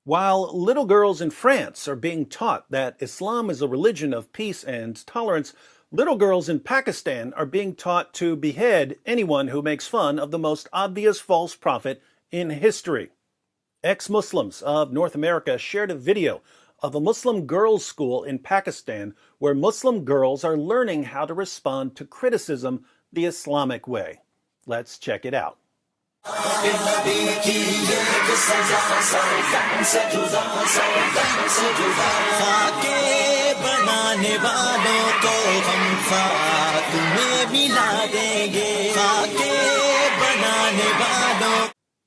While little girls in France are being taught that Islam is a religion of peace and tolerance, little girls in Pakistan are being taught to behead anyone who makes fun of the most obvious false prophet in history. Ex-Muslims of North America shared a video of a Muslim girls' school in Pakistan where Muslim girls are learning how to respond to criticism the Islamic way. Let's check it out.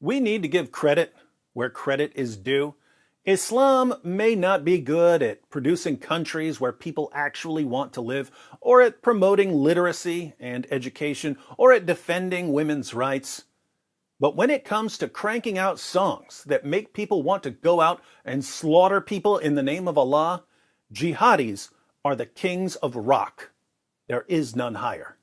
We need to give credit where credit is due. Islam may not be good at producing countries where people actually want to live, or at promoting literacy and education, or at defending women's rights. But when it comes to cranking out songs that make people want to go out and slaughter people in the name of Allah, jihadis are the kings of rock. There is none higher.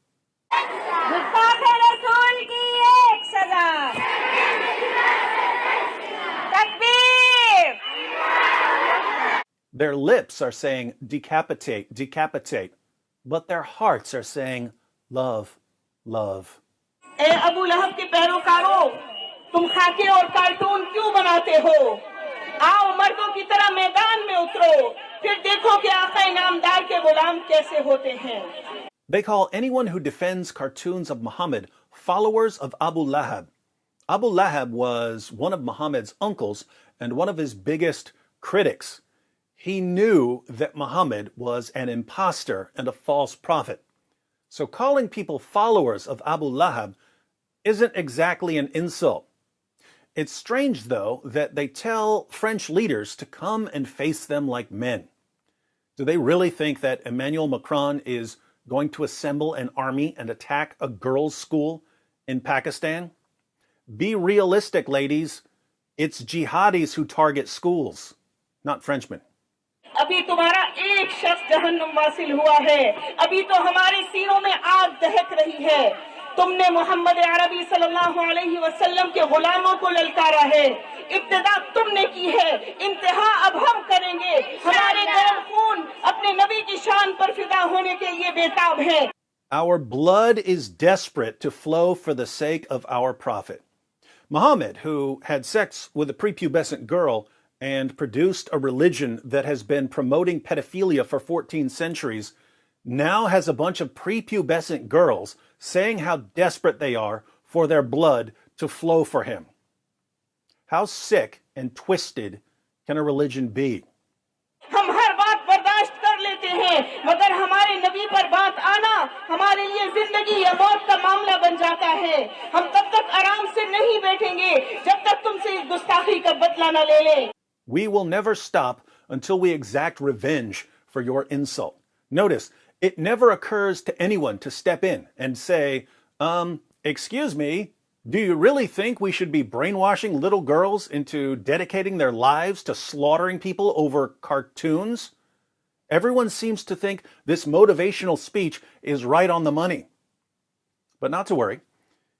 Their lips are saying decapitate, decapitate, but their hearts are saying love, love. ए अबू लहब के पैरोकारों, तुम खाके और cartoon क्यों बनाते हो? आओ मर्दों की तरह मैदान में उतरो, फिर देखो कि आका इनामदार के गुलाम कैसे होते हैं. They call anyone who defends cartoons of Muhammad followers of Abu Lahab. Abu Lahab was one of Muhammad's uncles and one of his biggest critics. He knew that Muhammad was an impostor and a false prophet. So calling people followers of Abu Lahab isn't exactly an insult. It's strange, though, that they tell French leaders to come and face them like men. Do they really think that Emmanuel Macron is going to assemble an army and attack a girls' school in Pakistan? Be realistic, ladies. It's jihadis who target schools, not Frenchmen. अभी तुम्हारा एक शख्स जहन्नुम Vasil हुआ है. अभी तो हमारे सीनों में आग दहक रही है. तुमने मोहम्मद अरबी सल्लल्लाहु अलैहि वसल्लम के गुलामों को ललकारा है. इब्तिदा तुमने की है, इंतहा अब हम करेंगे. हमारे गर्म खून अपने नबी की शान पर फिदा होने के लिए बेताब है. Our blood is desperate to flow for the sake of our prophet. Muhammad, who had sex with a prepubescent girl and produced a religion that has been promoting pedophilia for 14 centuries, now has a bunch of prepubescent girls saying how desperate they are for their blood to flow for him. How sick and twisted can a religion be? हम हर बात बर्दाश्त कर लेते हैं, मगर हमारे नबी पर बात आना हमारे लिए जिंदगी या मौत का मामला बन जाता है. हम तब तक आराम से नहीं बैठेंगे जब तक तुमसे इस गुस्ताखी का बदला न ले लें. We will never stop until we exact revenge for your insult. Notice, it never occurs to anyone to step in and say, excuse me, do you really think we should be brainwashing little girls into dedicating their lives to slaughtering people over cartoons? Everyone seems to think this motivational speech is right on the money. But not to worry.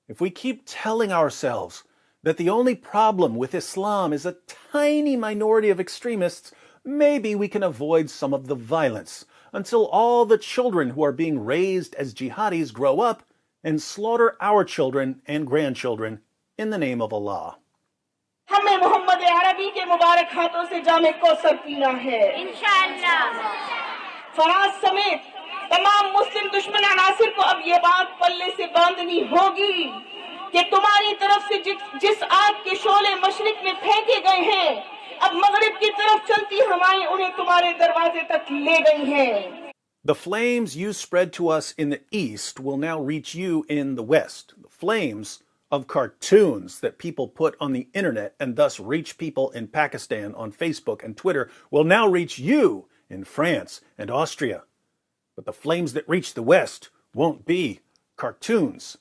If we keep telling ourselves that the only problem with Islam is a tiny minority of extremists, maybe we can avoid some of the violence until all the children who are being raised as jihadis grow up and slaughter our children and grandchildren in the name of Allah. हमें मोहम्मद अरबी के मुबारक हाथों से जामे कौसर पीना है इंशाअल्लाह. फराज समेत तमाम मुस्लिम दुश्मन अनासिर को अब ये बात पल्ले से बांधनी होगी कि तुम्हारी तरफ से जिस आग के शोले मशरिक में फेंके गए हैं, अब मगरिब की तरफ चलती हवाएं उन्हें तुम्हारे दरवाजे तक ले गई हैं. The flames you spread to us in the east will now reach you in the west. The flames of cartoons that people put on the internet and thus reach people in Pakistan on Facebook and Twitter will now reach you in France and Austria. But the flames that reach the west won't be cartoons.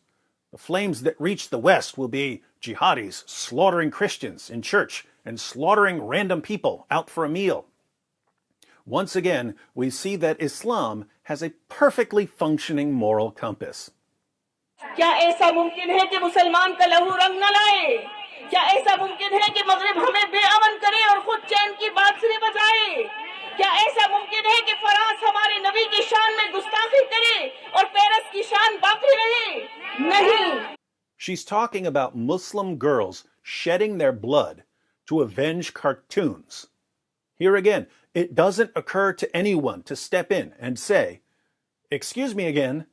The flames that reach the west will be jihadis slaughtering Christians in church and slaughtering random people out for a meal. Once again, we see that Islam has a perfectly functioning moral compass. क्या ऐसा मुमकिन है कि मुसलमान का लहू रंग न लाए? क्या ऐसा मुमकिन है कि मगरिब हमें बेअमन करे और खुद She's talking about Muslim girls shedding their blood to avenge cartoons. Here again, it doesn't occur to anyone to step in and say, "Excuse me again,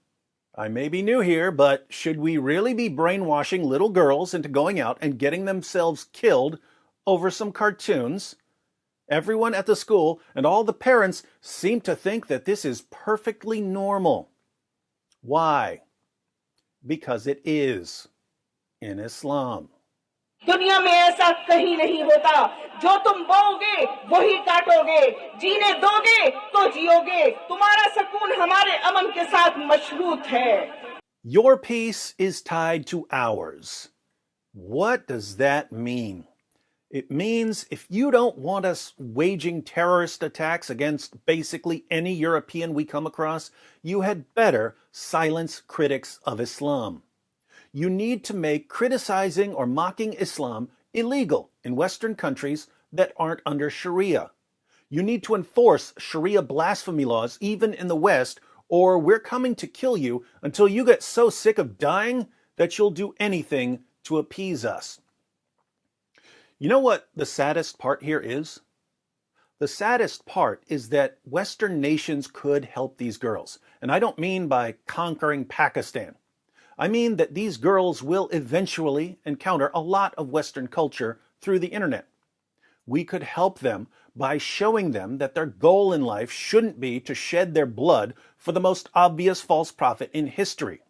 I may be new here, but should we really be brainwashing little girls into going out and getting themselves killed over some cartoons?" Everyone at the school and all the parents seem to think that this is perfectly normal. Why? Because it is in Islam. दुनिया में ऐसा कहीं नहीं होता। जो तुम बोओगे वही काटोगे, जीने दोगे तो जियोगे। तुम्हारा सुकून हमारे अमन के साथ मशरूत है। Your peace is tied to ours. What does that mean? It means if you don't want us waging terrorist attacks against basically any European we come across, you had better silence critics of Islam. You need to make criticizing or mocking Islam illegal in Western countries that aren't under Sharia. You need to enforce Sharia blasphemy laws even in the West, or we're coming to kill you until you get so sick of dying that you'll do anything to appease us. You know what the saddest part here is? The saddest part is that Western nations could help these girls. And I don't mean by conquering Pakistan. I mean that these girls will eventually encounter a lot of Western culture through the internet. We could help them by showing them that their goal in life shouldn't be to shed their blood for the most obvious false prophet in history.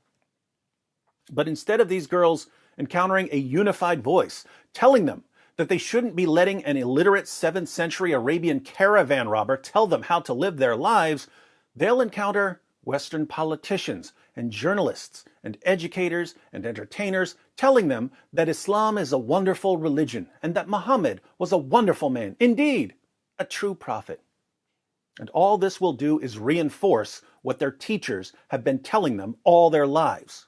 But instead of these girls encountering a unified voice, telling them that they shouldn't be letting an illiterate 7th century Arabian caravan robber tell them how to live their lives, they'll encounter Western politicians and journalists and educators and entertainers telling them that Islam is a wonderful religion and that Muhammad was a wonderful man, indeed, a true prophet. And all this will do is reinforce what their teachers have been telling them all their lives.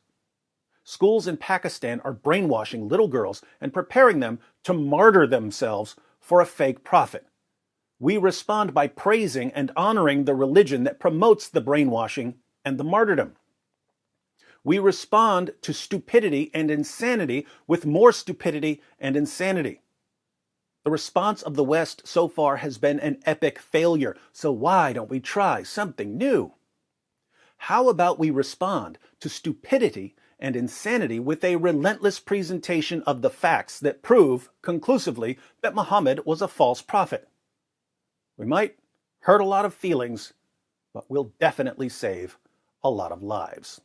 Schools in Pakistan are brainwashing little girls and preparing them to martyr themselves for a fake prophet. We respond by praising and honoring the religion that promotes the brainwashing and the martyrdom. We respond to stupidity and insanity with more stupidity and insanity. The response of the West so far has been an epic failure, so why don't we try something new? How about we respond to stupidity and insanity with a relentless presentation of the facts that prove conclusively that Muhammad was a false prophet? We might hurt a lot of feelings, but we'll definitely save a lot of lives.